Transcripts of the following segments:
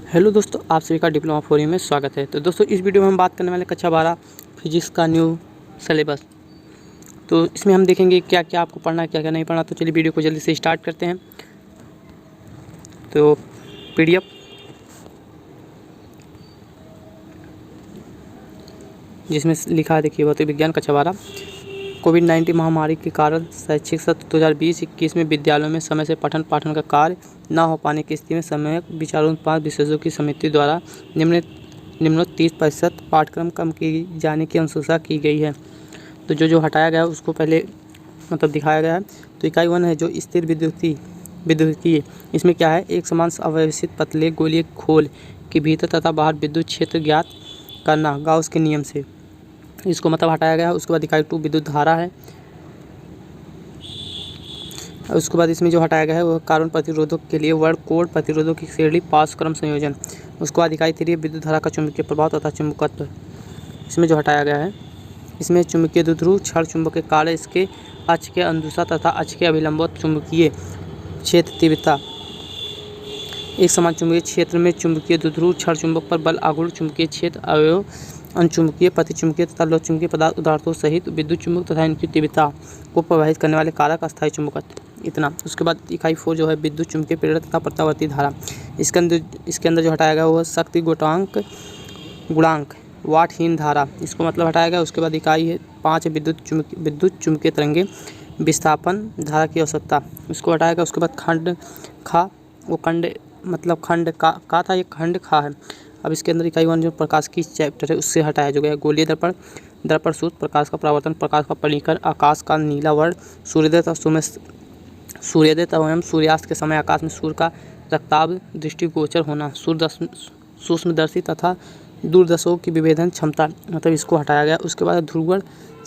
Hello दोस्तों, आप सभी का डिप्लोमा 4 में स्वागत है। तो दोस्तों, इस वीडियो में हम बात करने वाले कक्षा 12 फिजिक्स का न्यू सिलेबस। तो इसमें हम देखेंगे क्या क्या आपको पढ़ना है, क्या क्या नहीं पढ़ना। तो चलिए वीडियो को जल्दी से स्टार्ट करते हैं। तो पीडीएफ जिसमें लिखा है, देखिए, भौतिक विज्ञान कक्षा 12। कोविड-19 महामारी के कारण शैक्षिक सत्र 2020-21 में विद्यालयों में समय से पठन पाठन का कार्य न हो पाने की स्थिति में सम्यक विचारों 5 विशेषज्ञों की समिति द्वारा निम्नलिखित 30% पाठ्यक्रम कम किए जाने की अनुशंसा की गई है। तो जो हटाया गया है उसको पहले दिखाया गया है। तो इकाई 1 है जो स्थिर विद्युतीय। इसमें क्या है, एक समान अव्यवस्थित पतले गोलीय खोल के भीतर तथा बाहर विद्युत क्षेत्र ज्ञात करना गाउस के नियम से, इसको हटाया गया है। उसके बाद इकाई 2 विद्युत धारा है। उसके बाद इसमें जो हटाया गया है वह कार्बन प्रतिरोधक के लिए वर्ड कोड प्रतिरोधक की श्रेणी पास क्रम संयोजन। उसके बाद इकाई 3 विद्युत धारा का चुंबकीय प्रभाव तथा चुंबकत्व। इसमें जो हटाया गया है, इसमें चुंबकीय द्विध्रुव क्षण चुंबक के कार्य, इसके अक्ष के अनुदिशा तथा अक्ष के अभिलंबवत चुंबकीय क्षेत्र तीव्रता। एक समान चुंबकीय क्षेत्र में चुंबकीय द्विध्रुव क्षण चुंबक पर बल आघूर्ण चुंबकीय क्षेत्र अवयव अनुचुंबकीय प्रतिचुंबकीय तथा लोह चुंबकीय पदार्थों सहित विद्युत चुंबक तथा इनकी तीव्रता को प्रभावित करने वाले कारक अस्थायी चुंबकत्व। इतना। उसके बाद इकाई 4 जो है विद्युत चुंबकीय प्रेरक तथा प्रत्यावर्ती धारा। इसके अंदर जो हटाया गया वह शक्ति गुणांक वाटहीन धारा, इसको हटाया गया। उसके बाद इकाई 5 विद्युत चुंबकीय तरंगे विस्थापन धारा की आवश्यकता, इसको हटाया गया। उसके बाद खंड खा, वो खंड का था, ये खंड खा है। अब इसके अंदर इकाई 1 जो प्रकाश की चैप्टर है उससे हटाया जो गया। गोलीय दर्पण सूत्र, प्रकाश का परावर्तन, प्रकाश का पलीकरण, आकाश का नीला वर्ण, सूर्योदय एवं सूर्यास्त के समय आकाश में सूर्य का रक्ताभ दृष्टिगोचर होना, सूक्ष्मदर्शी तथा दूरदर्शकों की विभेदन क्षमता, इसको हटाया गया। उसके बाद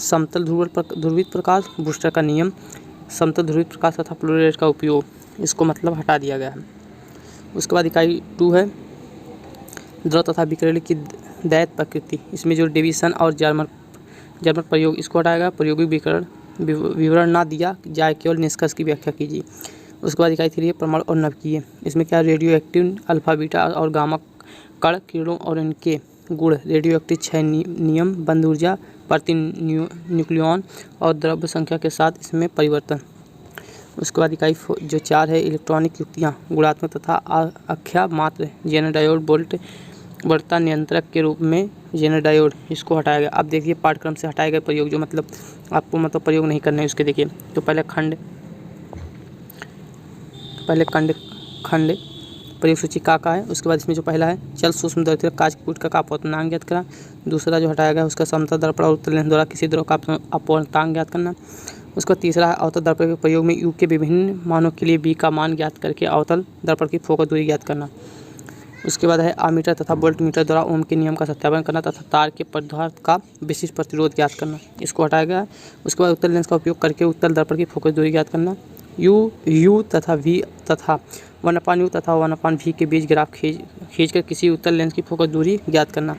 समतल ध्रुवित प्रकाश, बूस्टर का नियम, समतल ध्रुवित प्रकाश तथा फ्लोरेट का उपयोग, इसको हटा दिया गया है। उसके बाद इकाई 2 है द्रव तथा विकिरण की दैत प्रकृति। इसमें जो डिवीजन और जर्मन प्रयोग, इसको हटाया गया। प्रायोगिक विवरण ना दिया जाए, केवल निष्कर्ष की व्याख्या कीजिए। उसके बाद इकाई 3 है परमाणु और नवकीय। इसमें क्या, रेडियो एक्टिव अल्फा बीटा और गामा कण किरणों और इनके गुण, रेडियो एक्टिव क्षय नियम, बंद ऊर्जा, प्रति न्यूक्लियॉन और द्रव्य संख्या के साथ इसमें परिवर्तन। उसके बाद इकाई जो 4 है इलेक्ट्रॉनिक युक्तियाँ, गुणात्मक तथा अख्या मात्र, जेनर डायोड बढ़ता नियंत्रक के रूप में जेनर डायोड, इसको हटाया गया। अब देखिए पाठ्यक्रम से हटाए गए प्रयोग जो आपको प्रयोग नहीं करने हैं उसके। देखिए तो पहले खंड प्रयोग सूची का है। उसके बाद इसमें जो पहला है चल सूक्ष्मदर्शी कांच की पुट का अपवर्तनांक ज्ञात करना। दूसरा जो हटाया गया उसका समतल दर्पण और उत्तल लेंस द्वारा किसी द्रव का अपवर्तनांक ज्ञात करना। उसका तीसरा है अवतल दर्पण के प्रयोग में यू के विभिन्न मानों के लिए बी का मान ज्ञात करके अवतल दर्पण की फोकस दूरी ज्ञात करना। उसके बाद है आमीटर तथा वोल्टमीटर द्वारा ओम के नियम का सत्यापन करना तथा तार के पदार्थ का विशिष्ट प्रतिरोध ज्ञात करना, इसको हटाया गया। उसके बाद उत्तल लेंस का उपयोग करके उत्तल दर्पण की फोकस दूरी ज्ञात करना। यू तथा वी तथा 1/u तथा 1/v के बीच ग्राफ खींचकर किसी उत्तल लेंस की फोकस दूरी ज्ञात करना।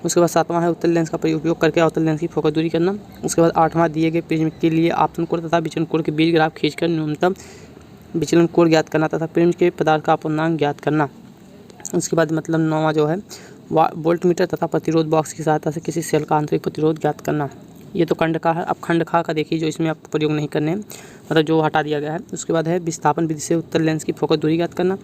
उसके बाद 7वां है उत्तल लेंस का उपयोग करके अवतल लेंस की फोकस दूरी करना। उसके बाद 8वां दिए गए प्रिज्म के लिए आपतन कोण तथा विचलन कोण के बीच ग्राफ खींचकर न्यूनतम विचलन कोण ज्ञात करना तथा प्रिज्म के पदार्थ का अपवर्तनांक ज्ञात करना। उसके बाद 9वां जो है वोल्टमीटर तथा प्रतिरोध बॉक्स की सहायता से किसी सेल का आंतरिक प्रतिरोध ज्ञात करना। ये तो खंड का है। अब खंड खा का देखिए जो इसमें आपको प्रयोग नहीं करने हैं, जो हटा दिया गया है। उसके बाद है विस्थापन विधि से उत्तल लेंस की फोकस दूरी ज्ञात करना।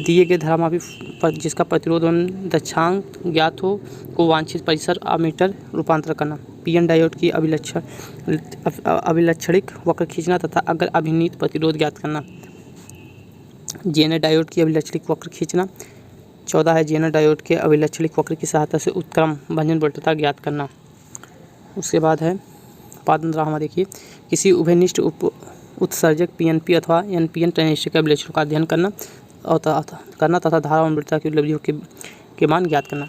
दिए गए धरामापी पर जिसका प्रतिरोध एवं दक्षांक ज्ञात हो को वांछित परिसर अमीटर रूपांतर करना। पीएन डायोड की अभिलक्षणिक वक्र खींचना तथा अगर अभिनीत प्रतिरोध ज्ञात करना। जेनर डायोड की अभिलक्षणिक वक्र खींचना। 14 है जेनर डायोड के अभिलक्षणिक वक्र की सहायता से उत्क्रम भंजन वोल्टता ज्ञात करना। उसके बाद है 15वां, देखिए किसी उभयनिष्ठ उत्सर्जक पीएनपी अथवा एनपीएन ट्रांजिस्टर के अभिलक्षणों का अध्ययन करना तथा धारा और वोल्टता की उपलब्धियों के मान ज्ञात करना।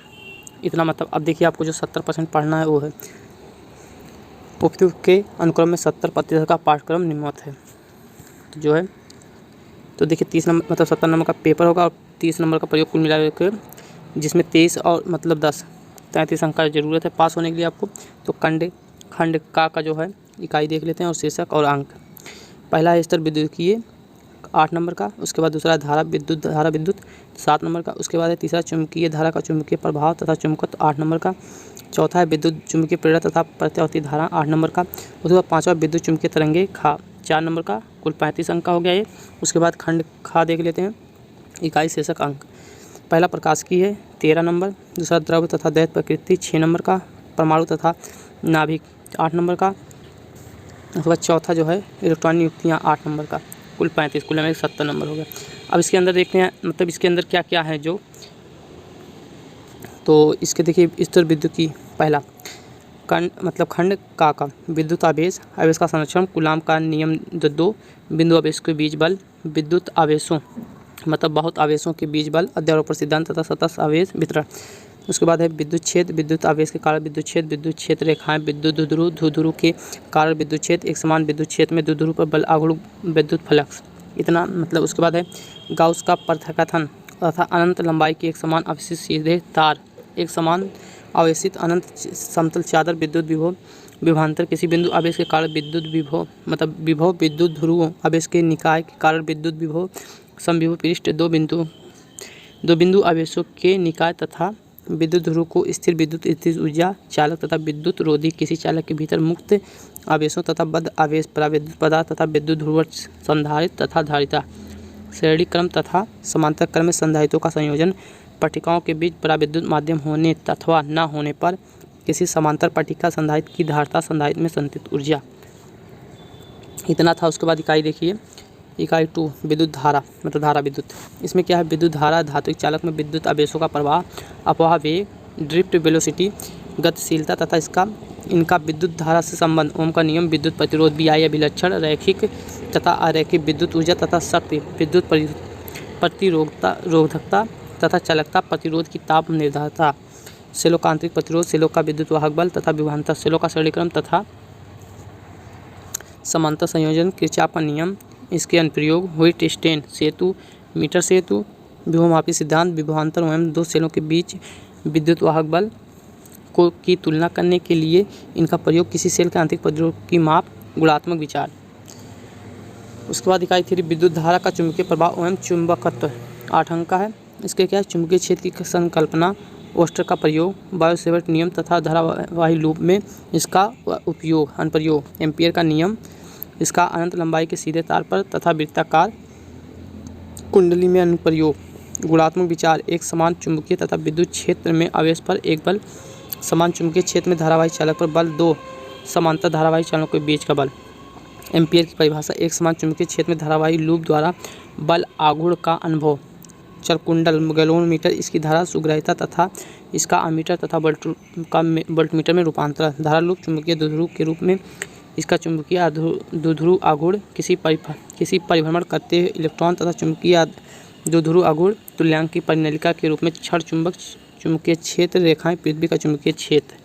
इतना। अब देखिए आपको जो 70% पढ़ना है वो है उपयुक्त के अनुक्रम में 70% का पाठ्यक्रम निम्नवत है। तो जो है तो देखिए 30 नंबर 70 नंबर का पेपर होगा और 30 नंबर का प्रयोग कुल मिलाकर, जिसमें 23 और 10 33 अंक का जरूरत है पास होने के लिए आपको। तो खंड का जो है इकाई देख लेते हैं और शीर्षक और अंक। पहला है स्तर विद्युतीय 8 नंबर का। उसके बाद दूसरा धारा विद्युत 7 नंबर का। उसके बाद है तीसरा चुंबकीय धारा का चुंबकीय प्रभाव तथा चुंबकत्व 8 नंबर का। चौथा है विद्युत चुंबकीय प्रेरक तथा प्रत्यावर्ती धारा 8 नंबर का। उसके बाद पाँचवा विद्युत चुंबकीय तरंगे 4 नंबर का। कुल 35 अंक का हो गया ये। उसके बाद खंड खा देख लेते हैं। इकाई शीर्षक अंक, पहला प्रकाशिकी है 13 नंबर। दूसरा द्रव तथा दैत्य प्रकृति 6 नंबर का। परमाणु तथा नाभिक 8 नंबर का। उसके बाद चौथा जो है इलेक्ट्रॉनिक युक्तियाँ 8 नंबर का। कुल 35, कुल में 70 नंबर हो गया। अब इसके अंदर देखते हैं मतलब इसके अंदर क्या क्या है जो, तो इसके देखिए स्तर विद्युत की पहला खंड का विद्युत आवेश का संरक्षण, कूलाम का नियम 2, बिंदु आवेश के बीच बल, विद्युत आवेशों मतलब बहुत आवेशों के बीच बल, अध्यारोपण सिद्धांत तथा सतत आवेश वितरण। उसके बाद है विद्युत क्षेत्र, विद्युत आवेश के कारण विद्युत क्षेत्र, विद्युत क्षेत्र रेखाएं, विद्युत द्विध्रुव के कारण विद्युत क्षेत्र, एक समान विद्युत क्षेत्र में द्विध्रुव पर बल आघूर्ण विद्युत फ्लक्स, इतना मतलब। उसके बाद है गाउस का पृथक्करण तथा अनंत लंबाई की एक समान आवेशित सीधे तार, एक समान आवेशित अनंत समतल चादर, विद्युत विभव विभवांतर किसी बिंदु आवेश के कारण विद्युत विभव मतलब विभव, विद्युत ध्रुव आवेश के निकाय के कारण विद्युत विभव, समविभव पृष्ठ, दो बिंदु आवेशों के निकाय तथा विद्युत ध्रुव को स्थिर विद्युत स्थिर ऊर्जा चालक तथा विद्युत रोधी किसी चालक के भीतर मुक्त आवेशों तथा बद्ध आवेश पराविद्युत पदार्थ तथा विद्युत ध्रुव संधारित तथा धारिता, श्रेणी क्रम तथा समांतर क्रम में संधारितों का संयोजन, पट्टिकाओं के बीच पराविद्युत माध्यम होने अथवा न होने पर किसी समांतर पट्टिका संधारित की धारिता, संधारित में संचित ऊर्जा, इतना था। उसके बाद इकाई देखिए, इकाई 2 विद्युत धारा मतलब धारा विद्युत। इसमें क्या है, विद्युत धारा धात्विक चालक में विद्युत आवेशों का प्रवाह, अपवाह वेग, ड्रिफ्ट वेलोसिटी, गतिशीलता तथा इनका विद्युत धारा से संबंध, ओम का नियम, विद्युत प्रतिरोध BI अभिलक्षण, रैखिक तथा अरैखिक विद्युत ऊर्जा तथा शक्ति, विद्युत प्रतिरोधकता तथा चालकता, प्रतिरोध की ताप निर्धारता, सेलों का आंतरिक प्रतिरोध, सेलों का विद्युत वाहक बल तथा विभवांतर, सेलों का श्रेणीक्रम तथा समांतर संयोजन, किरचॉफ का नियम, इसके अनुप्रयोग, व्हिटस्टेन सेतु, मीटर सेतु, विभवमापी सिद्धांत, विभवांतर एवं दो सेलों के बीच विद्युत वाहक बल की तुलना करने के लिए इनका प्रयोग, किसी सेल के आंतरिक प्रतिरोध की माप, गुणात्मक विचार। उसके बाद इकाई 3 विद्युत धारा का चुंबकीय प्रभाव एवं चुंबकत्व 8 अंक का है। इसके क्या है, चुंबकीय क्षेत्र की संकल्पना, ओस्टर का प्रयोग, बायो-सेवर्ट नियम तथा धारावाही लूप में इसका उपयोग, अनुप्रयोग, एम्पियर का नियम, इसका अनंत लंबाई के सीधे तार पर तथा वृत्ताकार कुंडली में अनुप्रयोग, गुणात्मक विचार, एक समान चुंबकीय तथा विद्युत क्षेत्र में आवेश पर एक बल, समान चुंबकीय क्षेत्र में धारावाही चालक पर बल, दो समांतर धारावाही चालकों के बीच का बल। एम्पियर की परिभाषा, एक समान चुंबकीय क्षेत्र में धारावाही लूप द्वारा बल आघूर्ण का अनुभव, चरकुंडल गैलोमीटर, इसकी धारा सुग्राह्यता तथा इसका अमीटर तथा वोल्टमीटर में रूपांतरण, धारा लूप, चुंबकीय द्विध्रुव के रूप में इसका चुंबकीय द्विध्रुव आघूर्ण, किसी परिभ्रमण करते हुए इलेक्ट्रॉन तथा चुंबकीय द्विध्रुव आघूर्ण तुल्यांक की परिनलिका के रूप में क्षण चुंबक, चुंबकीय क्षेत्र रेखाएं, पृथ्वी का चुंबकीय क्षेत्र।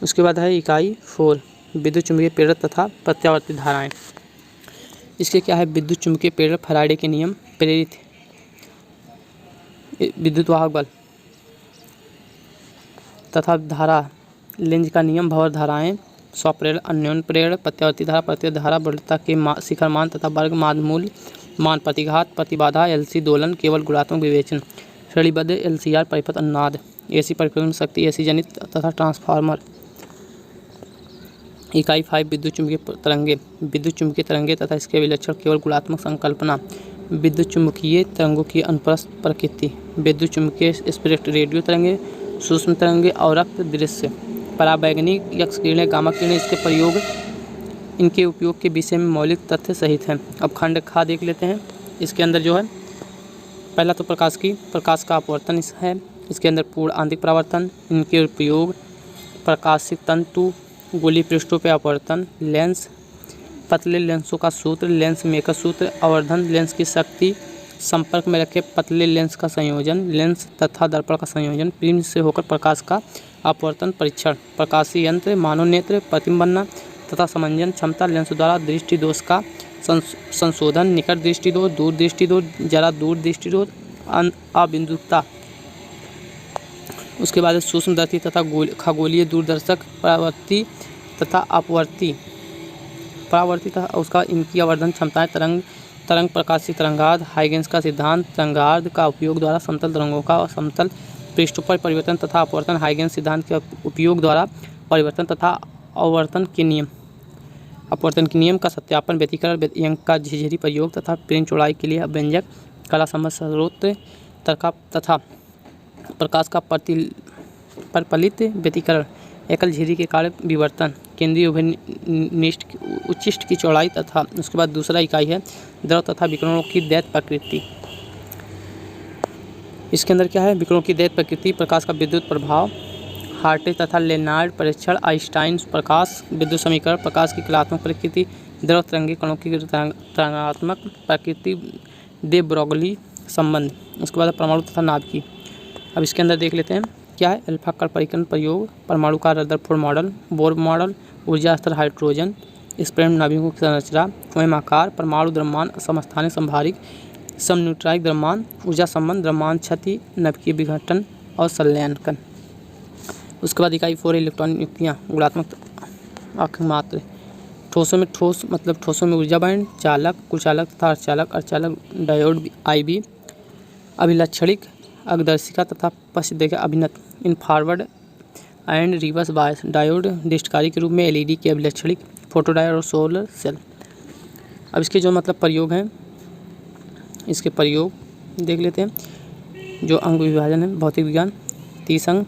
उसके बाद है इकाई 4 विद्युत चुंबकीय प्रेरक तथा प्रत्यावर्ती धाराएं। इसके क्या है, विद्युत चुंबकीय प्रेरक, फैराडे के नियम, प्रेरित विद्युत वाहक बल तथा धारा, लेंज का नियम, भंवर धाराएं, स्वप्रेरक, अन्योन्य प्रेरक, प्रत्यावर्ती धारा, प्रत्येक धारा वोल्टता के शिखर मान तथा वर्ग मूल मान, प्रतिघात, प्रतिबाधा, LC दोलन, केवल गुणात्मक विवेचन, श्रेणीबद्ध LCR परिपथ अनुनाद, AC परिक्रमण शक्ति, AC जनित तथा ट्रांसफार्मर। इकाई 5 विद्युत चुंबकीय तरंगे, विद्युत चुंबकीय तरंगे तथा इसके विलक्षण केवल गुणात्मक संकल्पना, विद्युत चुंबकीय तरंगों की अनुप्रस्थ प्रकृति, विद्युत चुंबकीय स्पेक्ट्रम, रेडियो तरंगे, सूक्ष्म तरंगे और रक्त दृश्य, पराबैंगनी एक्स किरणें, गामा किरणें, इसके प्रयोग, इनके उपयोग के विषय में मौलिक तथ्य सहित हैं। अब खंड खा देख लेते हैं। इसके अंदर जो है पहला तो प्रकाश का अपवर्तन है, इसके अंदर पूर्ण आंतरिक परावर्तन, इनके उपयोग, प्रकाशिक तंतु, गोलीय पृष्ठों पर अपवर्तन, लेंस, पतले लेंसों का सूत्र, लेंस मेकर सूत्र, आवर्धन, लेंस की शक्ति, संपर्क में रखे पतले लेंस का संयोजन, लेंस तथा दर्पण का संयोजन, प्रिज्म से होकर प्रकाश का अपवर्तन परीक्षण, प्रकाशीय यंत्र, मानोनेत्र, प्रतिबिंब बनना तथा समंजन क्षमता, लेंस द्वारा दृष्टि दोष का संशोधन, निकट दृष्टि दोष, दूर दृष्टि दोष, जरा दूर दृष्टि दोष, अबिंदुता। उसके बाद सूक्ष्मदर्शी तथा खगोलीय दूरदर्शक, परावर्ती तथा अपवर्ती, परावर्ती तथा उसका इनकी आवर्धन क्षमताएं, तरंग तरंग प्रकाशीय तरंगार्ध, हाइगेंस का सिद्धांत, तरंगार्ध का उपयोग द्वारा समतल तरंगों का समतल पृष्ठों पर परिवर्तन तथा अपवर्तन, हाइगेंस सिद्धांत के उपयोग द्वारा परिवर्तन तथा अपवर्तन के नियम का सत्यापन, व्यतिकरण, व्यंग का झिझरी प्रयोग तथा पिन चौड़ाई के लिए अभ्यंजक, कला संबंध स्रोत तथा प्रकाश का प्रतिफलित व्यतिकरण, एकल झिरी के कारण विवर्तन, केंद्रीय उभयनिष्ठ उच्चिष्ट की चौड़ाई तथा उसके बाद दूसरा इकाई है द्रव तथा विकिरणों की दैत्य प्रकृति। इसके अंदर क्या है, विकिरणों की दैत्य प्रकृति, प्रकाश का विद्युत प्रभाव, हार्टे तथा लेनार्ड परीक्षण, आइंस्टाइन प्रकाश विद्युत समीकरण, प्रकाश की कलात्मक प्रकृति, द्रव तरंगी कणों की तरंगात्मक प्रकृति, दे ब्रोगली संबंध। उसके बाद परमाणु तथा नाभिकीय। अब इसके अंदर देख लेते हैं क्या है, अल्फा कण परिकरण प्रयोग, परमाणु का रदरफोर्ड मॉडल, बोर मॉडल, ऊर्जा स्तर हाइड्रोजन, स्पेम नाभिकों की संरचना, स्वयं आकार, परमाणु द्रव्यमान, समस्थानिक संभारिक, समन्यूट्रॉनिक द्रव्यमान, ऊर्जा संबंध, द्रव्यमान क्षति, नाभिकीय विघटन और संलयनकन। उसके बाद इकाई 4 इलेक्ट्रॉनिक युक्तियाँ, गुणात्मक मात्र। ठोसों में ठोस मतलब ठोसों में ऊर्जा बैंड, चालक, कुचालक तथा अर्धचालक, डायोड IB, अभिलक्षणिक, अग्रदर्शिका तथा पश्चदेखा अभिनत, in forward and reverse bias, diode डिस्टकारी के रूप में, LED के अभिलक्षणिक, फोटोडायोड और सोलर सेल। अब इसके जो मतलब प्रयोग हैं, इसके प्रयोग देख लेते हैं। जो अंग विभाजन है, भौतिक विज्ञान, 30 अंक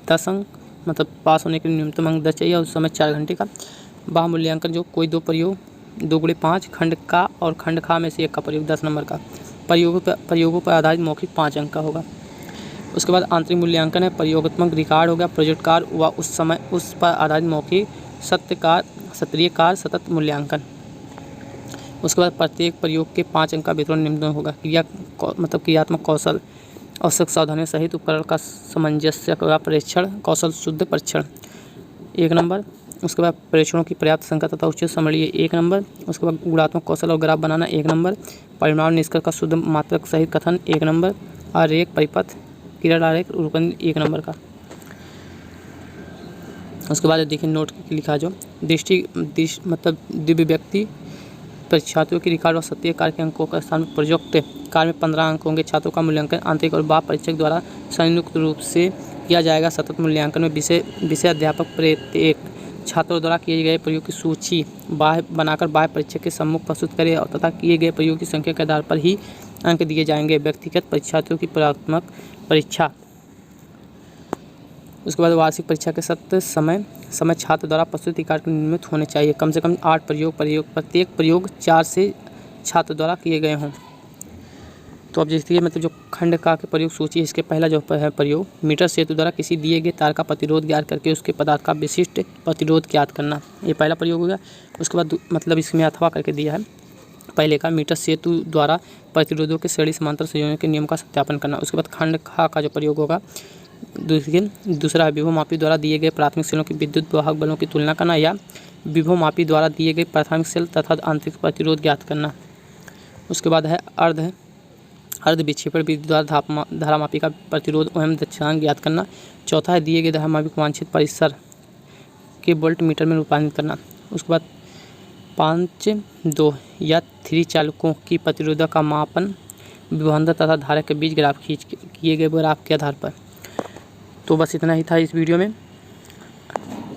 10 अंक मतलब पास होने के लिए न्यूनतम अंक 10 चाहिए और उस समय 4 घंटे का। बाह मूल्यांकन जो कोई 2 प्रयोग, 2 × 5, खंड का और खंड खा में से एक का प्रयोग 10 नंबर का, प्रयोगों पर आधारित मौखिक 5 अंक का होगा। उसके बाद आंतरिक मूल्यांकन है, प्रयोगात्मक रिकॉर्ड हो गया, प्रोजेक्ट कार्य व उस समय उस पर आधारित मौखिक सत्रीय कार्य सतत मूल्यांकन। उसके बाद प्रत्येक प्रयोग के 5 अंक का वितरण निम्न होगा। क्रियात्मक कौशल, आवश्यक सावधानियों सहित उपकरण का सामंजस्य का परीक्षण, कौशल शुद्ध परीक्षण 1 नंबर। उसके बाद परीक्षणों की पर्याप्त संख्या तथा उचित समरी 1 नंबर। उसके बाद गुणात्मक कौशल और ग्राफ बनाना 1 नंबर। परिमाण निष्कर्ष का शुद्ध मात्रक सहित कथन 1 नंबर। आरेख, परिपथ, किरण आरेख, रूपन 1 नंबर का। उसके बाद देखिए नोट लिखा जो दिव्य व्यक्ति परीक्षार्थियों की रिकॉर्ड और सत्य कार्य के अंकों का स्थान प्रोजेक्ट कार्य में 15 अंक होंगे। छात्रों का मूल्यांकन आंतरिक और बाह्य परीक्षक द्वारा संयुक्त रूप से किया जाएगा। सतत मूल्यांकन में विषय अध्यापक प्रत्येक छात्रों द्वारा किए गए प्रयोग की सूची बनाकर बाह्य परीक्षक के सम्मुख प्रस्तुत करे और तथा किए गए प्रयोग की संख्या के आधार पर ही अंक दिए जाएंगे। व्यक्तिगत परीक्षार्थियों की प्रयोगात्मक परीक्षा। उसके बाद वार्षिक परीक्षा के सत्य समय छात्र द्वारा प्रस्तुति कार्य निर्मित होने चाहिए। कम से कम 8 प्रयोग प्रत्येक प्रयोग 4 से छात्र द्वारा किए गए हों। तो अब देखिए मतलब जो खंड का के प्रयोग सूची है, इसके पहला जो है प्रयोग, मीटर सेतु द्वारा किसी दिए गए तार का प्रतिरोध ज्ञात करके उसके पदार्थ का विशिष्ट प्रतिरोध ज्ञात करना, ये पहला प्रयोग हो गया। उसके बाद मतलब इसमें अथवा करके दिया है पहले का, मीटर सेतु द्वारा प्रतिरोधों के श्रेणी समांतर संयोजन के नियम का सत्यापन करना। उसके बाद खंड खा का जो प्रयोग होगा, दूसरा विभवमापी द्वारा दिए गए प्राथमिक सेलों की विद्युत वाहक बलों की तुलना करना या विभवमापी द्वारा दिए गए प्राथमिक सेल तथा आंतरिक प्रतिरोध ज्ञात करना। उसके बाद है अर्ध विक्षेपण विधि द्वारा धारामापी का प्रतिरोध एवं दक्षांक ज्ञात करना। चौथा है दिए गए धारामापी को वांछित परिसर के वोल्ट मीटर में रूपांतरित करना। उसके बाद 5-2 या 3 चालकों की प्रतिरोधक का मापन विभवांतर तथा धारक के बीच ग्राफ किए गए ग्राफ के आधार पर। तो बस इतना ही था इस वीडियो में।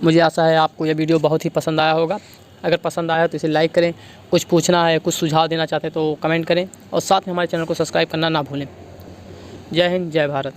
मुझे आशा है आपको यह वीडियो बहुत ही पसंद आया होगा। अगर पसंद आया तो इसे लाइक करें, कुछ पूछना है, कुछ सुझाव देना चाहते हैं तो कमेंट करें और साथ में हमारे चैनल को सब्सक्राइब करना ना भूलें। जय हिंद, जय भारत।